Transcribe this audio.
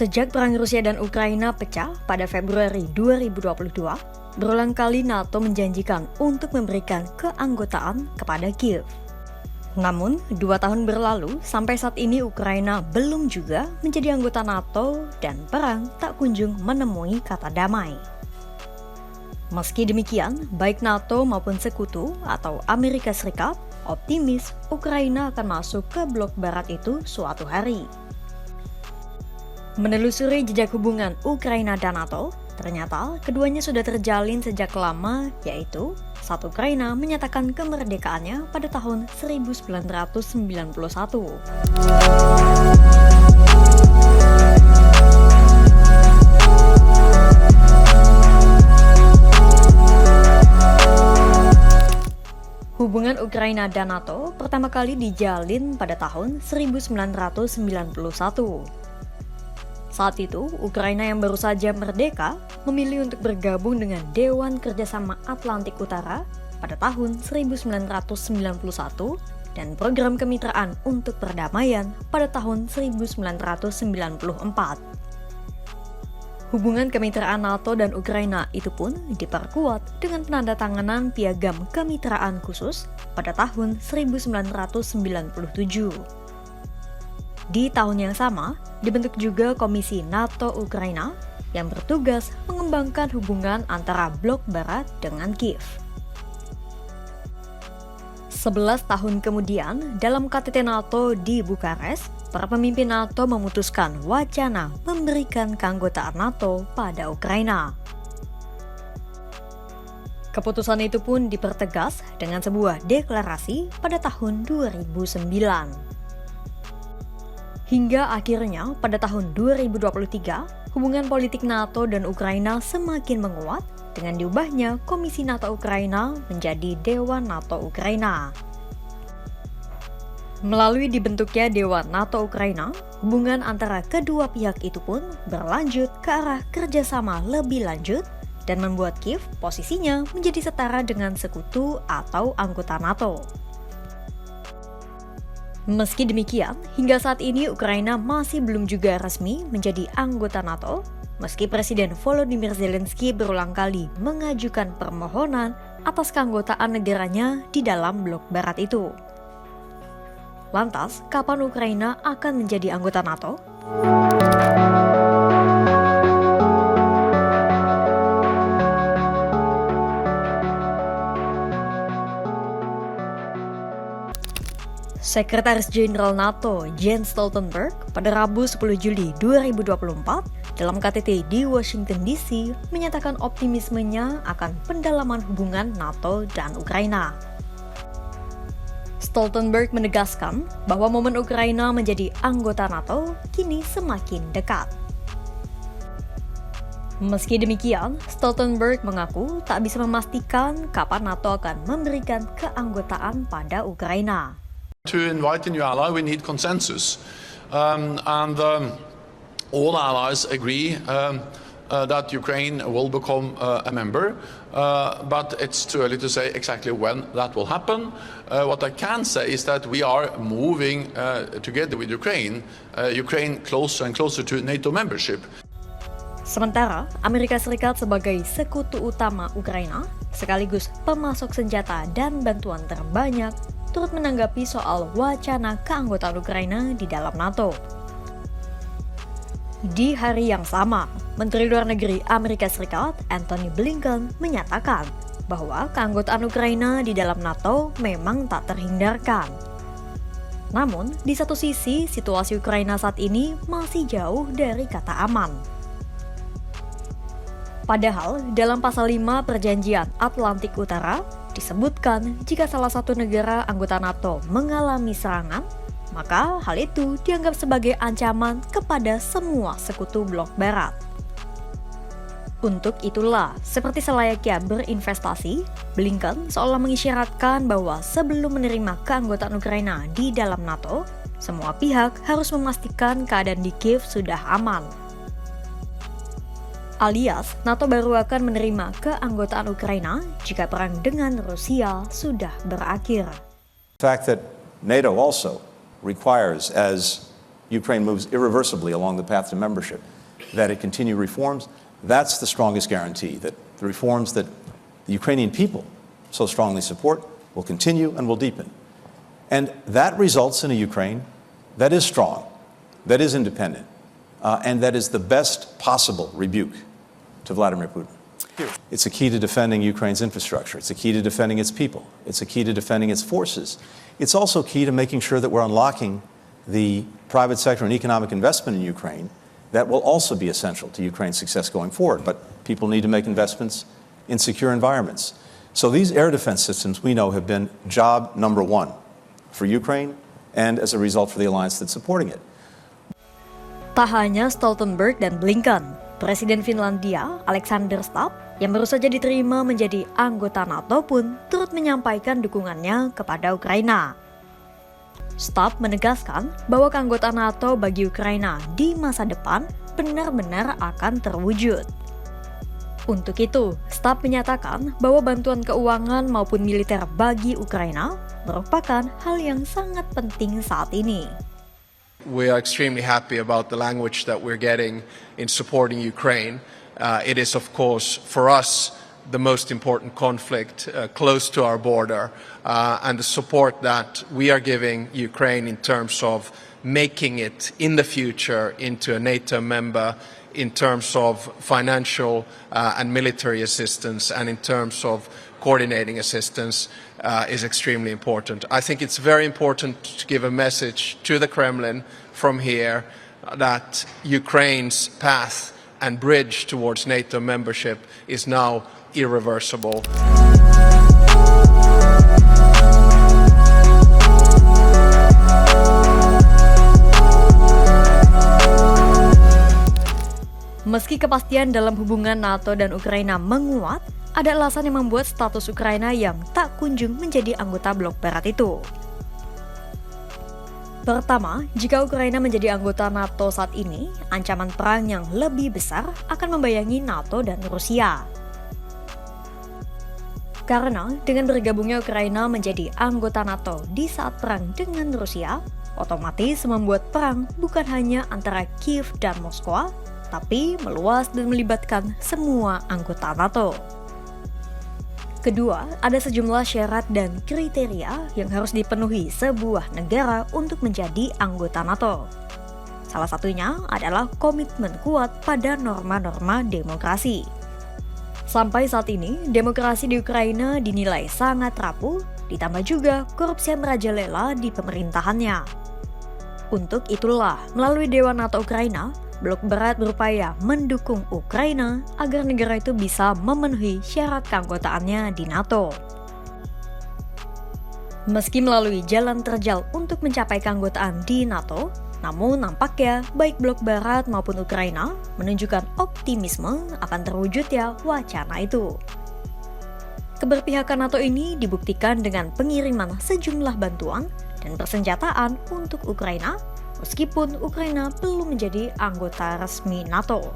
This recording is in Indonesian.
Sejak perang Rusia dan Ukraina pecah pada Februari 2022, berulang kali NATO menjanjikan untuk memberikan keanggotaan kepada Kiev. Namun, 2 tahun berlalu, sampai saat ini Ukraina belum juga menjadi anggota NATO dan perang tak kunjung menemui kata damai. Meski demikian, baik NATO maupun sekutu atau Amerika Serikat optimis Ukraina akan masuk ke blok barat itu suatu hari. Menelusuri jejak hubungan Ukraina dan NATO, ternyata keduanya sudah terjalin sejak lama, yaitu saat Ukraina menyatakan kemerdekaannya pada tahun 1991. Hubungan Ukraina dan NATO pertama kali dijalin pada tahun 1991. Saat itu, Ukraina yang baru saja merdeka memilih untuk bergabung dengan Dewan Kerjasama Atlantik Utara pada tahun 1991 dan Program Kemitraan untuk Perdamaian pada tahun 1994. Hubungan kemitraan NATO dan Ukraina itu pun diperkuat dengan penandatanganan Piagam Kemitraan Khusus pada tahun 1997. Di tahun yang sama, dibentuk juga Komisi NATO Ukraina yang bertugas mengembangkan hubungan antara blok barat dengan Kiev. 11 tahun kemudian, dalam KTT NATO di Bukares, para pemimpin NATO memutuskan wacana memberikan keanggotaan NATO pada Ukraina. Keputusan itu pun dipertegas dengan sebuah deklarasi pada tahun 2009. Hingga akhirnya pada tahun 2023, hubungan politik NATO dan Ukraina semakin menguat dengan diubahnya Komisi NATO Ukraina menjadi Dewan NATO Ukraina. Melalui dibentuknya Dewan NATO Ukraina, hubungan antara kedua pihak itu pun berlanjut ke arah kerjasama lebih lanjut dan membuat Kiev posisinya menjadi setara dengan sekutu atau anggota NATO. Meski demikian, hingga saat ini Ukraina masih belum juga resmi menjadi anggota NATO, meski Presiden Volodymyr Zelensky berulang kali mengajukan permohonan atas keanggotaan negaranya di dalam blok barat itu. Lantas, kapan Ukraina akan menjadi anggota NATO? Sekretaris Jenderal NATO Jens Stoltenberg pada Rabu 10 Juli 2024 dalam KTT di Washington DC menyatakan optimismenya akan pendalaman hubungan NATO dan Ukraina. Stoltenberg menegaskan bahwa momen Ukraina menjadi anggota NATO kini semakin dekat. Meski demikian, Stoltenberg mengaku tak bisa memastikan kapan NATO akan memberikan keanggotaan pada Ukraina. To invite a new ally, we need consensus, and all allies agree that Ukraine will become a member, but it's too early to say exactly when that will happen. What I can say is that we are moving together with Ukraine closer and closer to NATO membership. Sementara, Amerika Serikat sebagai sekutu utama Ukraina, sekaligus pemasok senjata dan bantuan terbanyak, turut menanggapi soal wacana keanggotaan Ukraina di dalam NATO. Di hari yang sama, Menteri Luar Negeri Amerika Serikat Antony Blinken menyatakan bahwa keanggotaan Ukraina di dalam NATO memang tak terhindarkan. Namun, di satu sisi, situasi Ukraina saat ini masih jauh dari kata aman. Padahal, dalam pasal 5 Perjanjian Atlantik Utara, disebutkan jika salah satu negara anggota NATO mengalami serangan, maka hal itu dianggap sebagai ancaman kepada semua sekutu blok barat. Untuk itulah, seperti selayaknya berinvestasi, Blinken seolah mengisyaratkan bahwa sebelum menerima keanggotaan Ukraina di dalam NATO, semua pihak harus memastikan keadaan di Kiev sudah aman. Alias, NATO baru akan menerima keanggotaan Ukraina jika perang dengan Rusia sudah berakhir. The fact that NATO also requires, as Ukraine moves irreversibly along the path to membership, that it continue reforms, that's the strongest guarantee that the reforms that the Ukrainian people so strongly support will continue and will deepen. And that results in a Ukraine that is strong, that is independent, and that is the best possible rebuke to Vladimir Putin. It's a key to defending Ukraine's infrastructure. It's a key to defending its people. It's a key to defending its forces. It's also key to making sure that we're unlocking the private sector and economic investment in Ukraine that will also be essential to Ukraine's success going forward. But people need to make investments in secure environments. So these air defense systems, we know, have been job number one for Ukraine and as a result for the alliance that's supporting it. Tak hanya Stoltenberg dan Blinken, Presiden Finlandia Alexander Stubb yang baru saja diterima menjadi anggota NATO pun turut menyampaikan dukungannya kepada Ukraina. Stubb menegaskan bahwa keanggotaan NATO bagi Ukraina di masa depan benar-benar akan terwujud. Untuk itu, Stubb menyatakan bahwa bantuan keuangan maupun militer bagi Ukraina merupakan hal yang sangat penting saat ini. We are extremely happy about the language that we're getting in supporting Ukraine. It is, of course, for us, the most important conflict close to our border, and the support that we are giving Ukraine in terms of making it in the future into a NATO member, in terms of financial and military assistance, and in terms of coordinating assistance is extremely important. I think it's very important to give a message to the Kremlin from here that Ukraine's path and bridge towards NATO membership is now irreversible. Meski kepastian dalam hubungan NATO dan Ukraina menguat, ada alasan yang membuat status Ukraina yang tak kunjung menjadi anggota blok barat itu. Pertama, jika Ukraina menjadi anggota NATO saat ini, ancaman perang yang lebih besar akan membayangi NATO dan Rusia. Karena dengan bergabungnya Ukraina menjadi anggota NATO di saat perang dengan Rusia, otomatis membuat perang bukan hanya antara Kiev dan Moskwa, tapi meluas dan melibatkan semua anggota NATO. Kedua, ada sejumlah syarat dan kriteria yang harus dipenuhi sebuah negara untuk menjadi anggota NATO. Salah satunya adalah komitmen kuat pada norma-norma demokrasi. Sampai saat ini, demokrasi di Ukraina dinilai sangat rapuh, ditambah juga korupsi yang merajalela di pemerintahannya. Untuk itulah, melalui Dewan NATO Ukraina, Blok Barat berupaya mendukung Ukraina agar negara itu bisa memenuhi syarat keanggotaannya di NATO. Meski melalui jalan terjal untuk mencapai keanggotaan di NATO, namun nampaknya baik Blok Barat maupun Ukraina menunjukkan optimisme akan terwujudnya wacana itu. Keberpihakan NATO ini dibuktikan dengan pengiriman sejumlah bantuan dan persenjataan untuk Ukraina, meskipun Ukraina belum menjadi anggota resmi NATO.